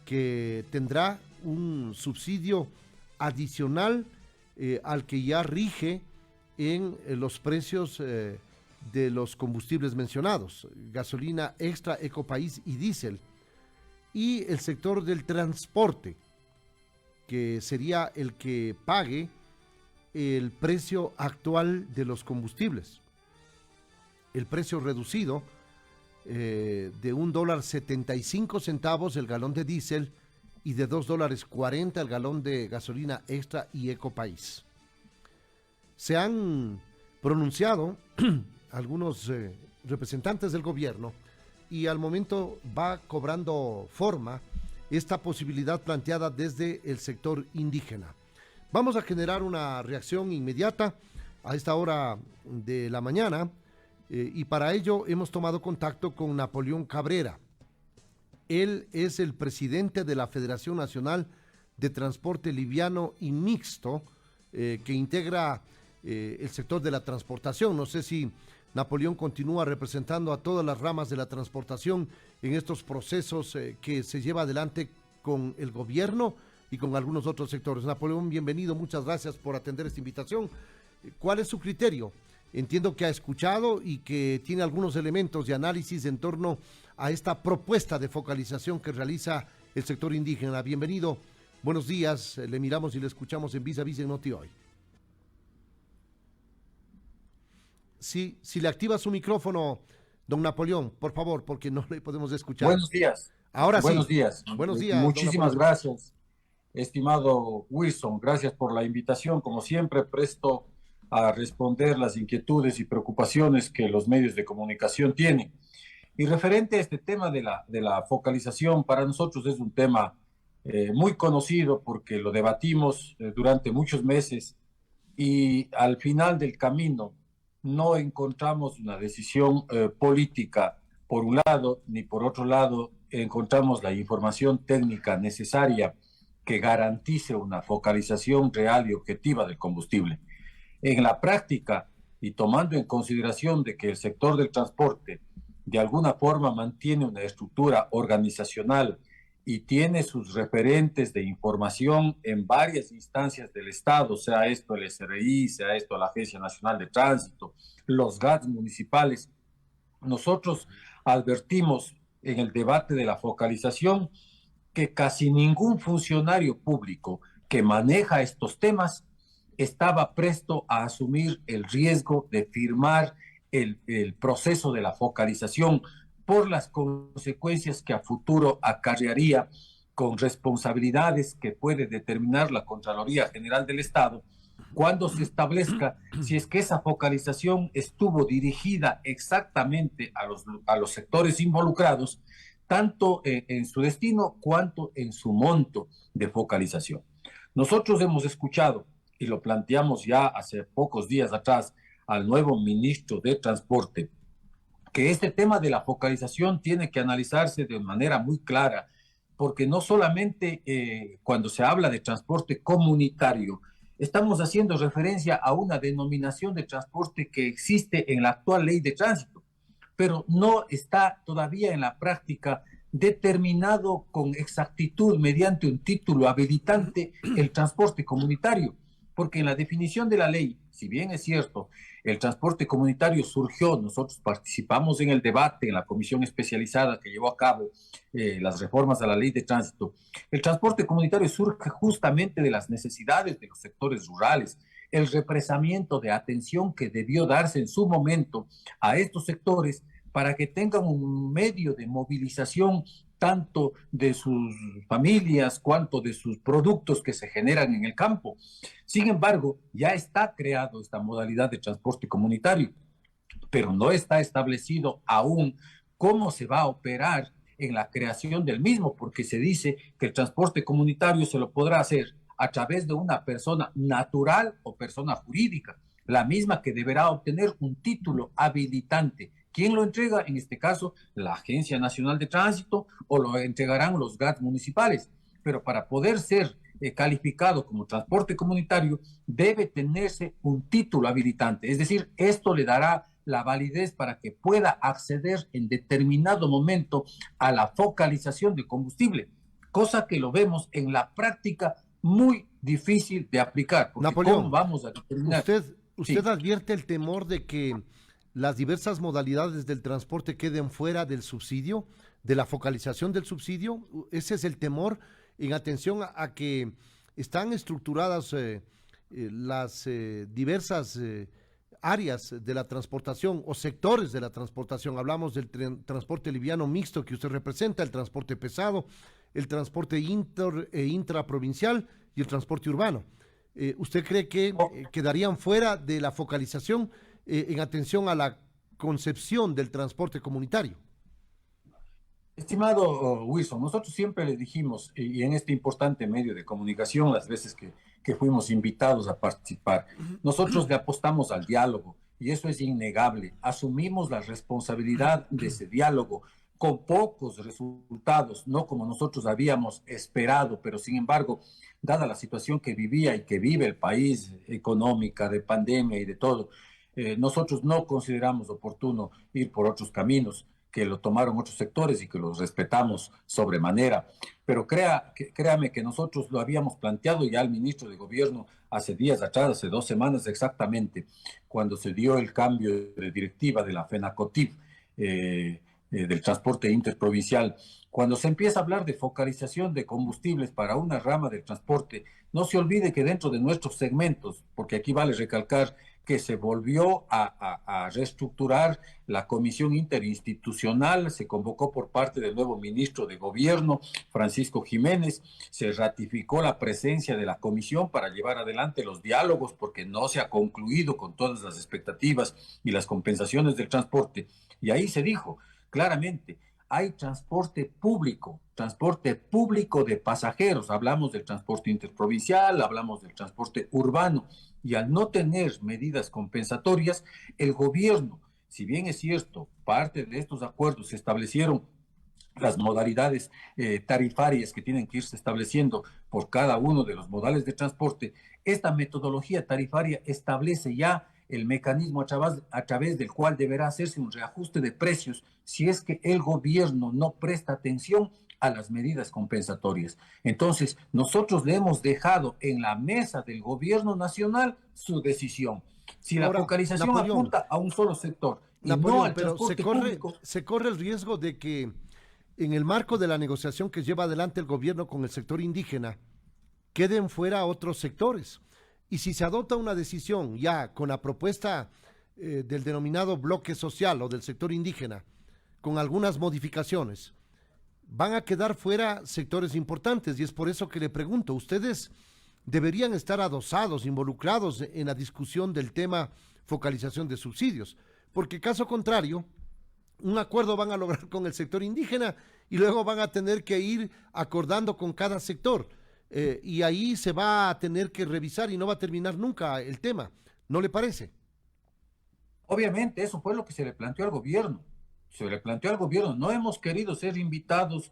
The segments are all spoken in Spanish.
que tendrá un subsidio adicional al que ya rige en los precios de los combustibles mencionados, gasolina extra, Ecopaís y diésel, y el sector del transporte, que sería el que pague el precio actual de los combustibles. El precio reducido de $1.75 el galón de diésel y de $2.40 el galón de gasolina extra y Ecopaís. Se han pronunciado algunos representantes del gobierno y al momento va cobrando forma esta posibilidad planteada desde el sector indígena. Vamos a generar una reacción inmediata a esta hora de la mañana y para ello hemos tomado contacto con Napoleón Cabrera. Él es el presidente de la Federación Nacional de Transporte Liviano y Mixto, que integra el sector de la transportación. No sé si Napoleón continúa representando a todas las ramas de la transportación en estos procesos que se lleva adelante con el gobierno y con algunos otros sectores. Napoleón, bienvenido, muchas gracias por atender esta invitación. ¿Cuál es su criterio? Entiendo que ha escuchado y que tiene algunos elementos de análisis en torno a esta propuesta de focalización que realiza el sector indígena. Bienvenido, buenos días, le miramos y le escuchamos en Vis a Vis en Noti Hoy. Sí, si le activa su micrófono, don Napoleón, por favor, porque no le podemos escuchar. Buenos días. Ahora Buenos sí. días. Buenos días. Muchísimas gracias, estimado Wilson. Gracias por la invitación. Como siempre, presto a responder las inquietudes y preocupaciones que los medios de comunicación tienen. Y referente a este tema de la focalización, para nosotros es un tema muy conocido porque lo debatimos durante muchos meses y al final del camino no encontramos una decisión política por un lado, ni por otro lado encontramos la información técnica necesaria que garantice una focalización real y objetiva del combustible. En la práctica, y tomando en consideración de que el sector del transporte de alguna forma mantiene una estructura organizacional y tiene sus referentes de información en varias instancias del Estado, sea esto el SRI, sea esto la Agencia Nacional de Tránsito, los GATS municipales. Nosotros advertimos en el debate de la focalización que casi ningún funcionario público que maneja estos temas estaba presto a asumir el riesgo de firmar el proceso de la focalización por las consecuencias que a futuro acarrearía con responsabilidades que puede determinar la Contraloría General del Estado cuando se establezca si es que esa focalización estuvo dirigida exactamente a los sectores involucrados, tanto en su destino cuanto en su monto de focalización. Nosotros hemos escuchado, y lo planteamos ya hace pocos días atrás, al nuevo ministro de Transporte, que este tema de la focalización tiene que analizarse de manera muy clara, porque no solamente cuando se habla de transporte comunitario, estamos haciendo referencia a una denominación de transporte que existe en la actual ley de tránsito, pero no está todavía en la práctica determinado con exactitud mediante un título habilitante el transporte comunitario, porque en la definición de la ley, si bien es cierto, el transporte comunitario surgió, nosotros participamos en el debate en la comisión especializada que llevó a cabo las reformas a la ley de tránsito, el transporte comunitario surge justamente de las necesidades de los sectores rurales, el represamiento de atención que debió darse en su momento a estos sectores para que tengan un medio de movilización tanto de sus familias cuanto de sus productos que se generan en el campo. Sin embargo, ya está creado esta modalidad de transporte comunitario, pero no está establecido aún cómo se va a operar en la creación del mismo, porque se dice que el transporte comunitario se lo podrá hacer a través de una persona natural o persona jurídica, la misma que deberá obtener un título habilitante. ¿Quién lo entrega? En este caso, la Agencia Nacional de Tránsito o lo entregarán los GATS municipales. Pero para poder ser calificado como transporte comunitario, debe tenerse un título habilitante. Es decir, esto le dará la validez para que pueda acceder en determinado momento a la focalización de combustible. cosa que lo vemos en la práctica muy difícil de aplicar, porque ¿cómo Napoleón, vamos a determinar? usted Sí. advierte el temor de que las diversas modalidades del transporte queden fuera del subsidio, de la focalización del subsidio. Ese es el temor en atención a que están estructuradas las diversas áreas de la transportación o sectores de la transportación. Hablamos del transporte liviano mixto que usted representa, el transporte pesado, el transporte intraprovincial y el transporte urbano. ¿Usted cree que quedarían fuera de la focalización en atención a la concepción del transporte comunitario? Estimado Wilson, nosotros siempre le dijimos, y en este importante medio de comunicación, las veces que fuimos invitados a participar, nosotros le apostamos al diálogo, y eso es innegable. Asumimos la responsabilidad de ese diálogo con pocos resultados, no como nosotros habíamos esperado, pero sin embargo, dada la situación que vivía y que vive el país, económica, de pandemia y de todo, nosotros no consideramos oportuno ir por otros caminos que lo tomaron otros sectores y que los respetamos sobremanera. Pero créame que nosotros lo habíamos planteado ya al ministro de Gobierno hace días atrás, hace 2 semanas exactamente, cuando se dio el cambio de directiva de la FENACOTIP, del transporte interprovincial. Cuando se empieza a hablar de focalización de combustibles para una rama del transporte, no se olvide que dentro de nuestros segmentos, porque aquí vale recalcar que se volvió a reestructurar la comisión interinstitucional, se convocó por parte del nuevo ministro de Gobierno, Francisco Jiménez, se ratificó la presencia de la comisión para llevar adelante los diálogos, porque no se ha concluido con todas las expectativas y las compensaciones del transporte. Y ahí se dijo claramente, hay transporte público de pasajeros, hablamos del transporte interprovincial, hablamos del transporte urbano, y al no tener medidas compensatorias, el gobierno, si bien es cierto, parte de estos acuerdos se establecieron las modalidades tarifarias que tienen que irse estableciendo por cada uno de los modales de transporte, esta metodología tarifaria establece ya el mecanismo a través del cual deberá hacerse un reajuste de precios si es que el gobierno no presta atención a las medidas compensatorias. Entonces, nosotros le hemos dejado en la mesa del gobierno nacional su decisión. Si la Ahora, focalización Napoleón, apunta a un solo sector y no Napoleón, al pero transporte público, se corre el riesgo de que en el marco de la negociación que lleva adelante el gobierno con el sector indígena, queden fuera otros sectores. Y si se adopta una decisión ya con la propuesta del denominado bloque social o del sector indígena, con algunas modificaciones, van a quedar fuera sectores importantes. Y es por eso que le pregunto, ¿ustedes deberían estar adosados, involucrados en la discusión del tema focalización de subsidios? Porque caso contrario, un acuerdo van a lograr con el sector indígena y luego van a tener que ir acordando con cada sector. Y ahí se va a tener que revisar y no va a terminar nunca el tema. ¿No le parece? obviamente eso fue lo que se le planteó al gobierno. Se le planteó al gobierno, no hemos querido ser invitados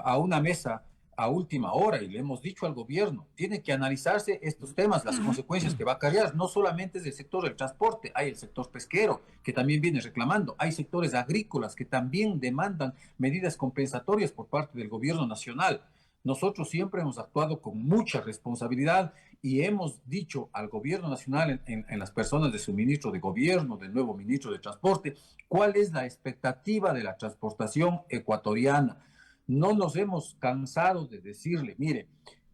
a una mesa a última hora y le hemos dicho al gobierno, tiene que analizarse estos temas, las consecuencias que va a acarrear, no solamente es el sector del transporte, hay el sector pesquero que también viene reclamando, hay sectores agrícolas que también demandan medidas compensatorias por parte del gobierno nacional. Nosotros siempre hemos actuado con mucha responsabilidad y hemos dicho al gobierno nacional en las personas de su ministro de gobierno, del nuevo ministro de transporte, cuál es la expectativa de la transportación ecuatoriana. No nos hemos cansado de decirle, mire,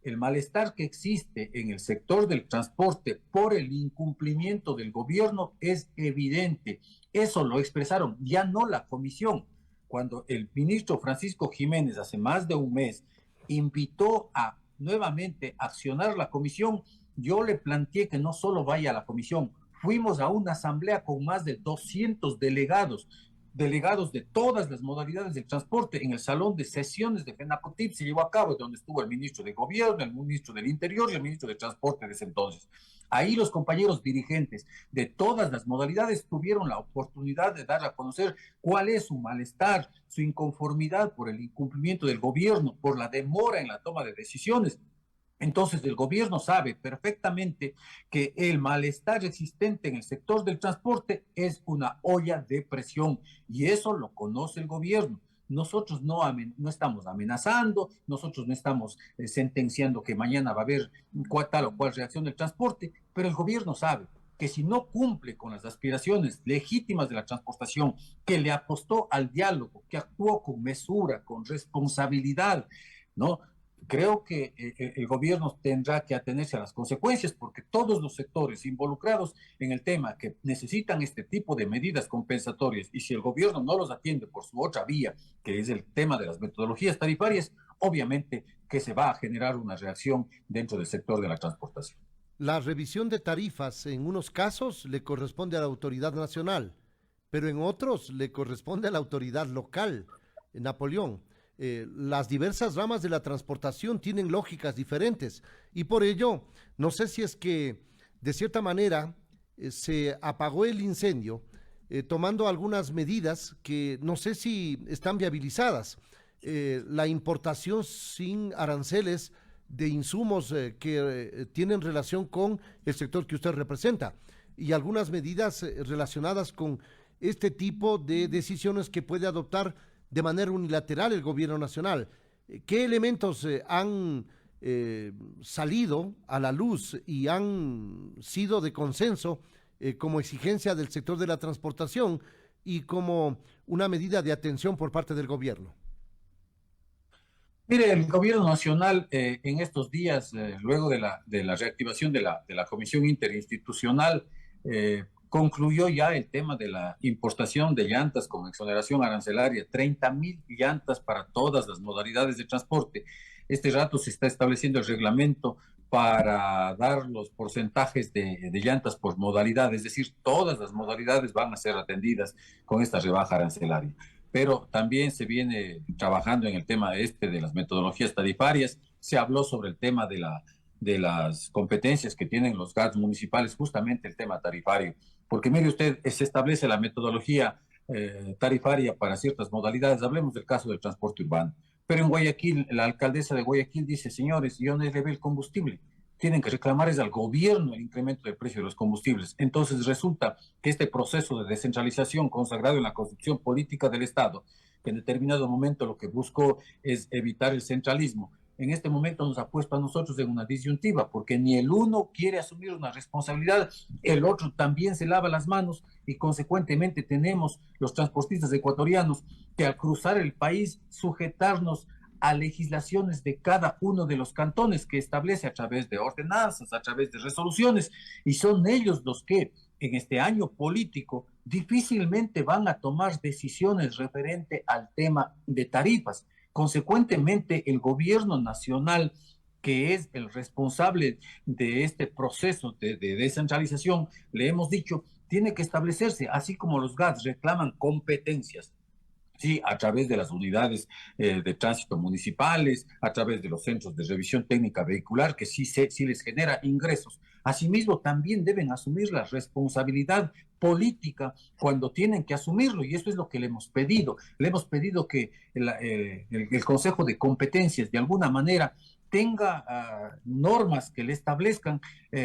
el malestar que existe en el sector del transporte por el incumplimiento del gobierno es evidente. Eso lo expresaron ya no la comisión. Cuando el ministro Francisco Jiménez hace más de un mes invitó a nuevamente accionar la comisión, yo le planteé que no solo vaya a la comisión, fuimos a una asamblea con más de 200 delegados, delegados de todas las modalidades del transporte en el salón de sesiones de FENACOTIP, se llevó a cabo, donde estuvo el ministro de Gobierno, el ministro del Interior y el ministro de Transporte de ese entonces. Ahí los compañeros dirigentes de todas las modalidades tuvieron la oportunidad de dar a conocer cuál es su malestar, su inconformidad por el incumplimiento del gobierno, por la demora en la toma de decisiones. Entonces, el gobierno sabe perfectamente que el malestar existente en el sector del transporte es una olla de presión y eso lo conoce el gobierno. nosotros no estamos amenazando, nosotros no estamos sentenciando que mañana va a haber tal o cual reacción del transporte, pero el gobierno sabe que si no cumple con las aspiraciones legítimas de la transportación, que le apostó al diálogo, que actuó con mesura, con responsabilidad, ¿no? Creo que el gobierno tendrá que atenerse a las consecuencias porque todos los sectores involucrados en el tema que necesitan este tipo de medidas compensatorias y si el gobierno no los atiende por su otra vía, que es el tema de las metodologías tarifarias, obviamente que se va a generar una reacción dentro del sector de la transportación. La revisión de tarifas en unos casos le corresponde a la autoridad nacional, pero en otros le corresponde a la autoridad local, en Napoleón. Las diversas ramas de la transportación tienen lógicas diferentes y por ello, no sé si es que de cierta manera se apagó el incendio tomando algunas medidas que no sé si están viabilizadas. La importación sin aranceles de insumos que tienen relación con el sector que usted representa y algunas medidas relacionadas con este tipo de decisiones que puede adoptar de manera unilateral el gobierno nacional. ¿Qué elementos han salido a la luz y han sido de consenso como exigencia del sector de la transportación y como una medida de atención por parte del gobierno? Mire, el gobierno nacional en estos días, luego de la reactivación de la Comisión Interinstitucional, concluyó ya el tema de la importación de llantas con exoneración arancelaria, 30.000 llantas para todas las modalidades de transporte. Este rato se está estableciendo el reglamento para dar los porcentajes de llantas por modalidad, es decir, todas las modalidades van a ser atendidas con esta rebaja arancelaria. Pero también se viene trabajando en el tema de las metodologías tarifarias. Se habló sobre el tema de las competencias que tienen los GATS municipales, justamente el tema tarifario. Porque mire usted, se establece la metodología tarifaria para ciertas modalidades. Hablemos del caso del transporte urbano. Pero en Guayaquil, la alcaldesa de Guayaquil dice, señores, yo no elevé el combustible. Tienen que reclamar es al gobierno el incremento del precio de los combustibles. Entonces resulta que este proceso de descentralización consagrado en la Constitución Política del Estado, que en determinado momento lo que buscó es evitar el centralismo, en este momento nos ha puesto a nosotros en una disyuntiva, porque ni el uno quiere asumir una responsabilidad, el otro también se lava las manos y consecuentemente tenemos los transportistas ecuatorianos que al cruzar el país sujetarnos a legislaciones de cada uno de los cantones que establece a través de ordenanzas, a través de resoluciones, y son ellos los que en este año político difícilmente van a tomar decisiones referente al tema de tarifas. Consecuentemente, el gobierno nacional, que es el responsable de este proceso de descentralización, le hemos dicho, tiene que establecerse, así como los GATS reclaman competencias, sí, a través de las unidades de tránsito municipales, a través de los centros de revisión técnica vehicular, que sí les genera ingresos. Asimismo, también deben asumir la responsabilidad política cuando tienen que asumirlo, y eso es lo que le hemos pedido. Le hemos pedido que el Consejo de Competencias, de alguna manera, tenga normas que le establezcan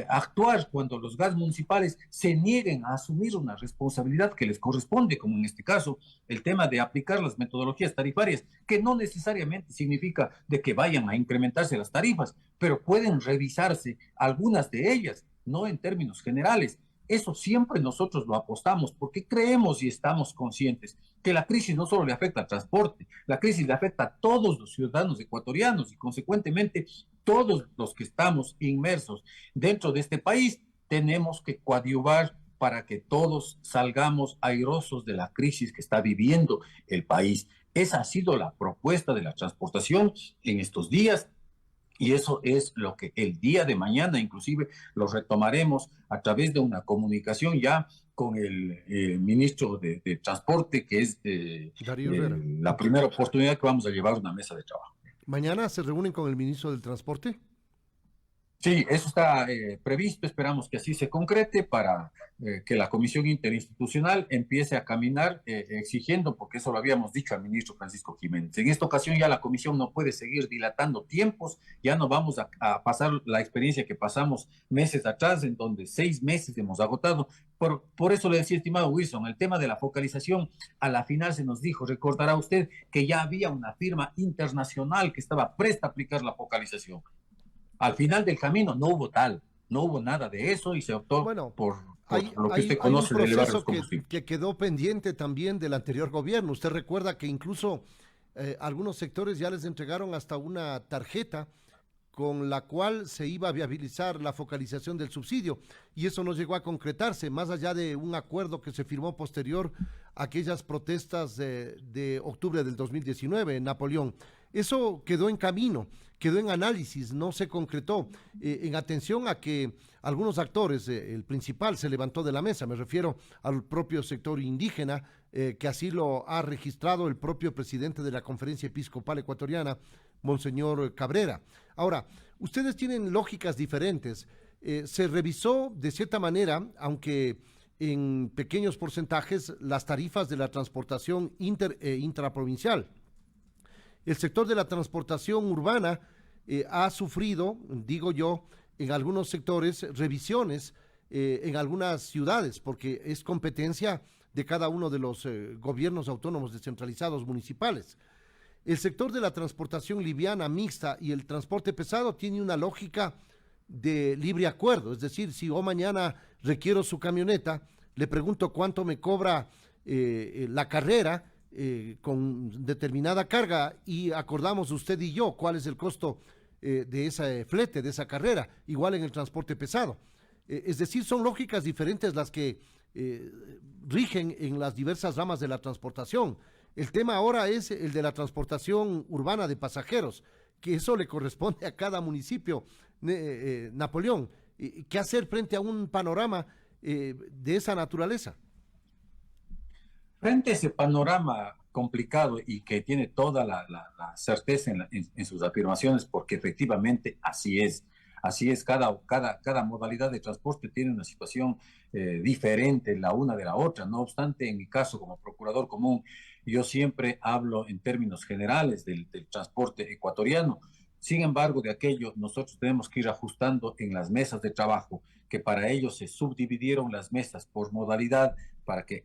actuar cuando los GAS municipales se nieguen a asumir una responsabilidad que les corresponde, como en este caso el tema de aplicar las metodologías tarifarias, que no necesariamente significa de que vayan a incrementarse las tarifas, pero pueden revisarse algunas de ellas, no en términos generales. Eso siempre nosotros lo apostamos porque creemos y estamos conscientes que la crisis no solo le afecta al transporte, la crisis le afecta a todos los ciudadanos ecuatorianos y consecuentemente todos los que estamos inmersos dentro de este país tenemos que coadyuvar para que todos salgamos airosos de la crisis que está viviendo el país. Esa ha sido la propuesta de la transportación en estos días. Y eso es lo que el día de mañana inclusive lo retomaremos a través de una comunicación ya con el ministro de Transporte, que es Darío Herrera. la primera oportunidad que vamos a llevar una mesa de trabajo. ¿Mañana se reúnen con el ministro del Transporte? Sí, eso está previsto, esperamos que así se concrete para que la Comisión Interinstitucional empiece a caminar exigiendo, porque eso lo habíamos dicho al ministro Francisco Jiménez. En esta ocasión ya la Comisión no puede seguir dilatando tiempos, ya no vamos a pasar la experiencia que pasamos meses atrás, en donde 6 meses hemos agotado. Por eso le decía, estimado Wilson, el tema de la focalización, a la final se nos dijo, recordará usted, que ya había una firma internacional que estaba presta a aplicar la focalización. Al final del camino no hubo tal, no hubo nada de eso y se optó Bueno, por lo que usted hay un conoce de elevar los proceso combustibles. que quedó pendiente también del anterior gobierno. Usted recuerda que incluso algunos sectores ya les entregaron hasta una tarjeta con la cual se iba a viabilizar la focalización del subsidio, y eso no llegó a concretarse, más allá de un acuerdo que se firmó posterior a aquellas protestas de octubre del 2019 en Napoleón. Eso quedó en camino, quedó en análisis, no se concretó, en atención a que algunos actores, el principal se levantó de la mesa, me refiero al propio sector indígena, que así lo ha registrado el propio presidente de la Conferencia Episcopal Ecuatoriana, Monseñor Cabrera. Ahora, ustedes tienen lógicas diferentes. Se revisó de cierta manera, aunque en pequeños porcentajes, las tarifas de la transportación intraprovincial. El sector de la transportación urbana ha sufrido, digo yo, en algunos sectores, revisiones en algunas ciudades, porque es competencia de cada uno de los gobiernos autónomos descentralizados municipales. El sector de la transportación liviana, mixta y el transporte pesado tiene una lógica de libre acuerdo, es decir, si yo mañana requiero su camioneta, le pregunto cuánto me cobra la carrera con determinada carga y acordamos usted y yo cuál es el costo de ese flete, de esa carrera, igual en el transporte pesado. Es decir, son lógicas diferentes las que rigen en las diversas ramas de la transportación. El tema ahora es el de la transportación urbana de pasajeros, que eso le corresponde a cada municipio. Napoleón, ¿qué hacer frente a un panorama de esa naturaleza? Frente a ese panorama complicado y que tiene toda la certeza en sus afirmaciones, porque efectivamente así es, cada modalidad de transporte tiene una situación diferente la una de la otra. No obstante, en mi caso como procurador común, yo siempre hablo en términos generales del transporte ecuatoriano. Sin embargo, de aquello nosotros tenemos que ir ajustando en las mesas de trabajo, que para ello se subdividieron las mesas por modalidad, para que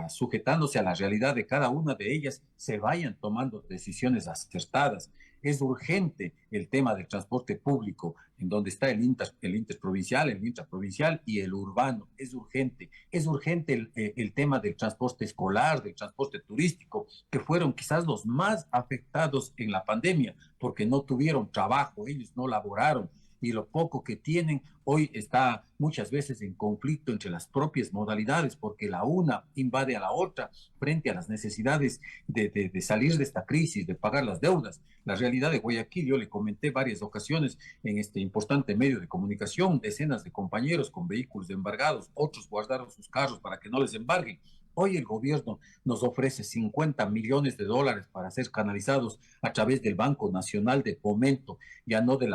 sujetándose a la realidad de cada una de ellas se vayan tomando decisiones acertadas. Es urgente el tema del transporte público, en donde está el interprovincial, el intraprovincial y el urbano. Es urgente el tema del transporte escolar, del transporte turístico, que fueron quizás los más afectados en la pandemia, porque no tuvieron trabajo, ellos no laboraron, y lo poco que tienen hoy está muchas veces en conflicto entre las propias modalidades, porque la una invade a la otra frente a las necesidades de salir de esta crisis, de pagar las deudas. La realidad de Guayaquil, yo le comenté varias ocasiones en este importante medio de comunicación, decenas de compañeros con vehículos embargados, otros guardaron sus carros para que no les embarguen. Hoy el gobierno nos ofrece 50 millones de dólares para ser canalizados a través del Banco Nacional de Fomento, ya no de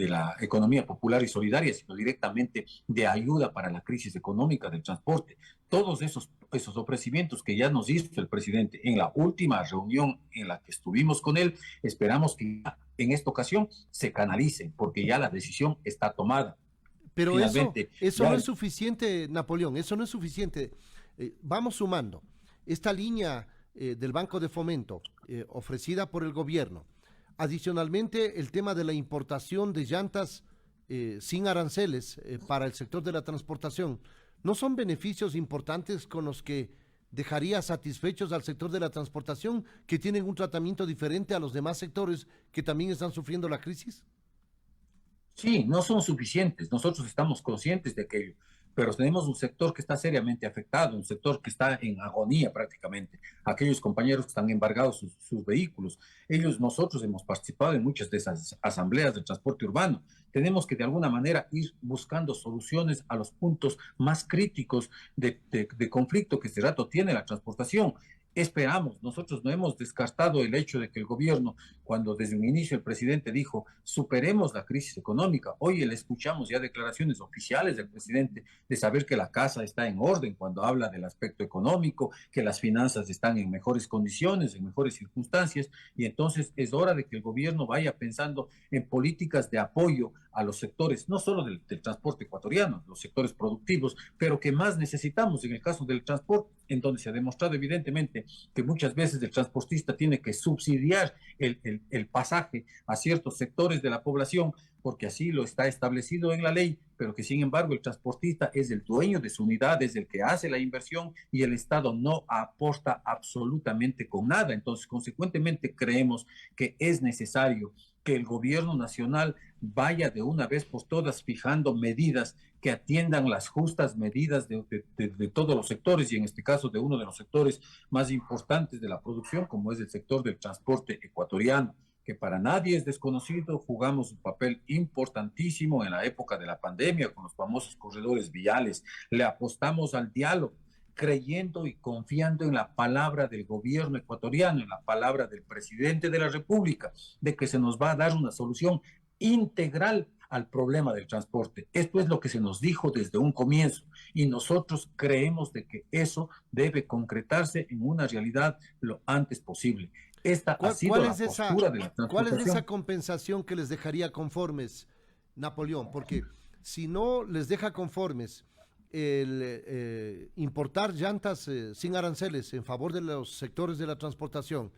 la economía popular y solidaria, sino directamente de ayuda para la crisis económica del transporte. Todos esos ofrecimientos que ya nos hizo el presidente en la última reunión en la que estuvimos con él, esperamos que en esta ocasión se canalicen, porque ya la decisión está tomada. Pero Finalmente, eso no es suficiente, Napoleón, eso no es suficiente. Vamos sumando. Esta línea del Banco de Fomento ofrecida por el gobierno, adicionalmente el tema de la importación de llantas sin aranceles para el sector de la transportación, ¿no son beneficios importantes con los que dejaría satisfechos al sector de la transportación, que tienen un tratamiento diferente a los demás sectores que también están sufriendo la crisis? sí, no son suficientes. Nosotros estamos conscientes de aquello, pero tenemos un sector que está seriamente afectado, un sector que está en agonía prácticamente. Aquellos compañeros que están embargados sus vehículos, nosotros hemos participado en muchas de esas asambleas de transporte urbano. Tenemos que de alguna manera ir buscando soluciones a los puntos más críticos de conflicto que este rato tiene la transportación. Esperamos, nosotros no hemos descartado el hecho de que el gobierno, cuando desde un inicio el presidente dijo, superemos la crisis económica, hoy le escuchamos ya declaraciones oficiales del presidente de saber que la casa está en orden cuando habla del aspecto económico, que las finanzas están en mejores condiciones, en mejores circunstancias, y entonces es hora de que el gobierno vaya pensando en políticas de apoyo a los sectores, no solo del transporte ecuatoriano, los sectores productivos, pero que más necesitamos en el caso del transporte, en donde se ha demostrado evidentemente que muchas veces el transportista tiene que subsidiar el pasaje a ciertos sectores de la población, porque así lo está establecido en la ley, pero que sin embargo el transportista es el dueño de su unidad, es el que hace la inversión y el Estado no aporta absolutamente con nada. Entonces, consecuentemente, creemos que es necesario que el gobierno nacional vaya de una vez por todas fijando medidas que atiendan las justas medidas de todos los sectores y en este caso de uno de los sectores más importantes de la producción, como es el sector del transporte ecuatoriano, que para nadie es desconocido, jugamos un papel importantísimo en la época de la pandemia con los famosos corredores viales, le apostamos al diálogo, creyendo y confiando en la palabra del gobierno ecuatoriano, en la palabra del presidente de la República, de que se nos va a dar una solución integral al problema del transporte. Esto es lo que se nos dijo desde un comienzo y nosotros creemos de que eso debe concretarse en una realidad lo antes posible. Esta ha sido ¿Cuál la es esa, postura de la cuál es esa transportación. compensación que les dejaría conformes, Napoleón? Porque si no les deja conformes el importar llantas sin aranceles en favor de los sectores de la transportación,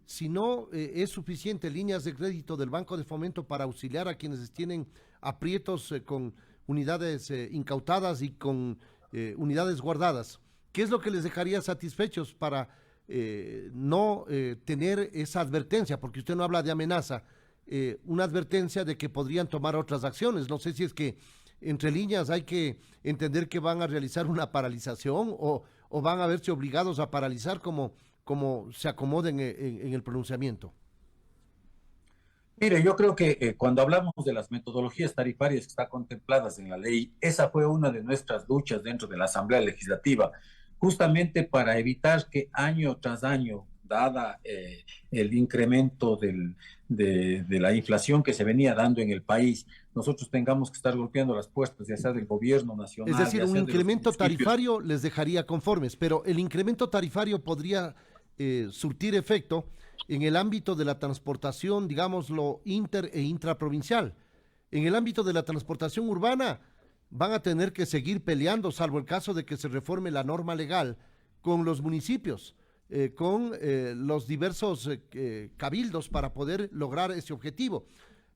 si no es suficiente líneas de crédito del Banco de Fomento para auxiliar a quienes tienen aprietos con unidades incautadas y con unidades guardadas, ¿qué es lo que les dejaría satisfechos para no tener esa advertencia? Porque usted no habla de amenaza, una advertencia de que podrían tomar otras acciones. No sé si es que entre líneas hay que entender que van a realizar una paralización o van a verse obligados a paralizar como se acomoden en el pronunciamiento. Mire, yo creo que cuando hablamos de las metodologías tarifarias que están contempladas en la ley, esa fue una de nuestras luchas dentro de la Asamblea Legislativa, justamente para evitar que año tras año, dada el incremento de la inflación que se venía dando en el país, nosotros tengamos que estar golpeando las puertas, ya sea del gobierno Es nacional, decir, ya un sea de los incremento municipios. tarifario les dejaría conformes, pero el incremento tarifario podría surtir efecto en el ámbito de la transportación, digámoslo, inter e intraprovincial. En el ámbito de la transportación urbana van a tener que seguir peleando, salvo el caso de que se reforme la norma legal con los municipios, con los diversos cabildos para poder lograr ese objetivo.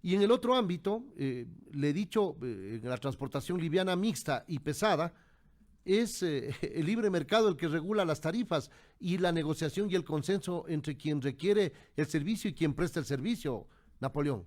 Y en el otro ámbito, le he dicho, en la transportación liviana mixta y pesada, es el libre mercado el que regula las tarifas y la negociación y el consenso entre quien requiere el servicio y quien presta el servicio, Napoleón.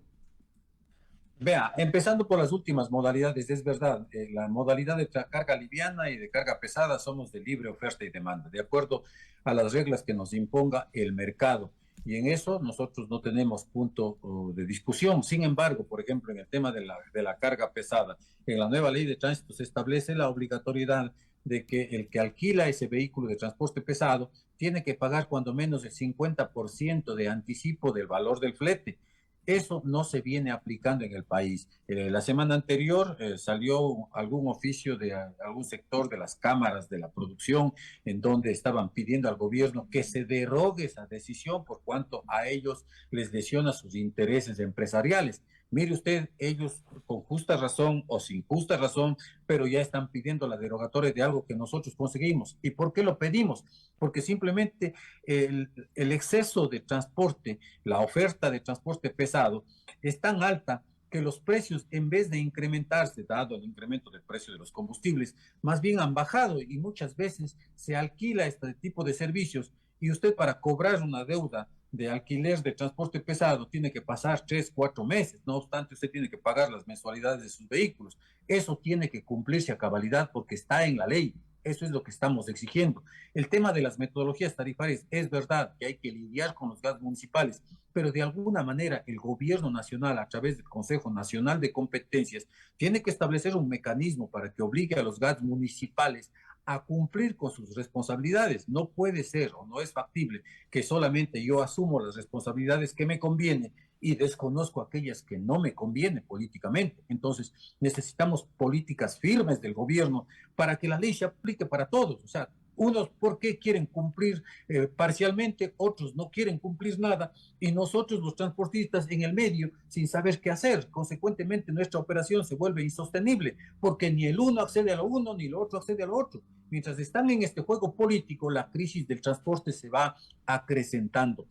Vea, empezando por las últimas modalidades, es verdad, la modalidad de carga liviana y de carga pesada somos de libre oferta y demanda, de acuerdo a las reglas que nos imponga el mercado. Y en eso nosotros no tenemos punto de discusión. Sin embargo, por ejemplo, en el tema de la carga pesada, en la nueva ley de tránsito se establece la obligatoriedad de que el que alquila ese vehículo de transporte pesado tiene que pagar cuando menos el 50% de anticipo del valor del flete. Eso no se viene aplicando en el país. La semana anterior salió algún oficio de algún sector de las cámaras de la producción en donde estaban pidiendo al gobierno que se derogue esa decisión por cuanto a ellos les lesiona sus intereses empresariales. Mire usted, ellos con justa razón o sin justa razón, pero ya están pidiendo la derogatoria de algo que nosotros conseguimos. ¿Y por qué lo pedimos? Porque simplemente el exceso de transporte, la oferta de transporte pesado es tan alta que los precios, en vez de incrementarse, dado el incremento del precio de los combustibles, más bien han bajado y muchas veces se alquila este tipo de servicios y usted para cobrar una deuda de alquiler de transporte pesado tiene que pasar 3, 4 meses, no obstante usted tiene que pagar las mensualidades de sus vehículos. Eso tiene que cumplirse a cabalidad porque está en la ley. Eso es lo que estamos exigiendo. El tema de las metodologías tarifarias es verdad que hay que lidiar con los gas municipales, pero de alguna manera el gobierno nacional, a través del Consejo Nacional de Competencias, tiene que establecer un mecanismo para que obligue a los gas municipales a cumplir con sus responsabilidades. No puede ser o no es factible que solamente yo asumo las responsabilidades que me conviene y desconozco aquellas que no me convienen políticamente. Entonces, necesitamos políticas firmes del gobierno para que la ley se aplique para todos. O sea, unos porque quieren cumplir parcialmente, otros no quieren cumplir nada, y nosotros los transportistas en el medio sin saber qué hacer. Consecuentemente, nuestra operación se vuelve insostenible porque ni el uno accede a lo uno ni el otro accede a lo otro. Mientras están en este juego político, la crisis del transporte se va acrecentando.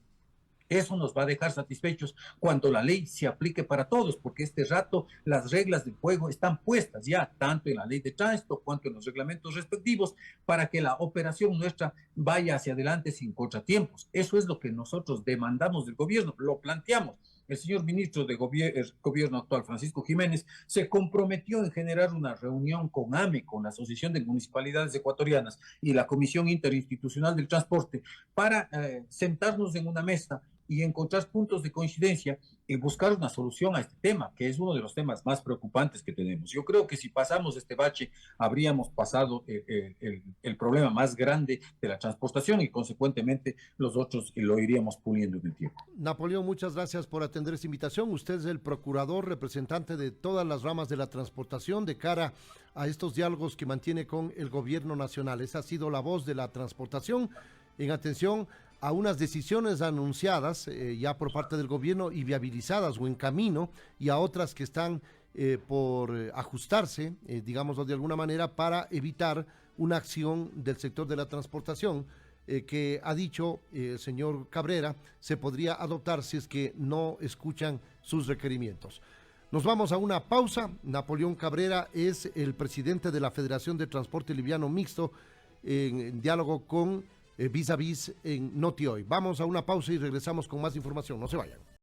Eso nos va a dejar satisfechos cuando la ley se aplique para todos, porque este rato las reglas del juego están puestas ya, tanto en la ley de tránsito cuanto en los reglamentos respectivos, para que la operación nuestra vaya hacia adelante sin contratiempos. Eso es lo que nosotros demandamos del gobierno, lo planteamos. El señor ministro de gobierno actual, Francisco Jiménez, se comprometió en generar una reunión con AME, con la Asociación de Municipalidades Ecuatorianas y la Comisión Interinstitucional del Transporte, para sentarnos en una mesa y encontrar puntos de coincidencia y buscar una solución a este tema, que es uno de los temas más preocupantes que tenemos. Yo creo que si pasamos este bache, habríamos pasado el problema más grande de la transportación y consecuentemente los otros lo iríamos puliendo en el tiempo. Napoleón, muchas gracias por atender esta invitación. Usted es el procurador, representante de todas las ramas de la transportación de cara a estos diálogos que mantiene con el gobierno nacional. Esa ha sido la voz de la transportación en atención a unas decisiones anunciadas ya por parte del gobierno y viabilizadas o en camino, y a otras que están por ajustarse, digámoslo de alguna manera, para evitar una acción del sector de la transportación que ha dicho el señor Cabrera se podría adoptar si es que no escuchan sus requerimientos. Nos vamos a una pausa. Napoleón Cabrera es el presidente de la Federación de Transporte Liviano Mixto en diálogo con Vis a Vis en Noti Hoy. Vamos a una pausa y regresamos con más información. No se vayan.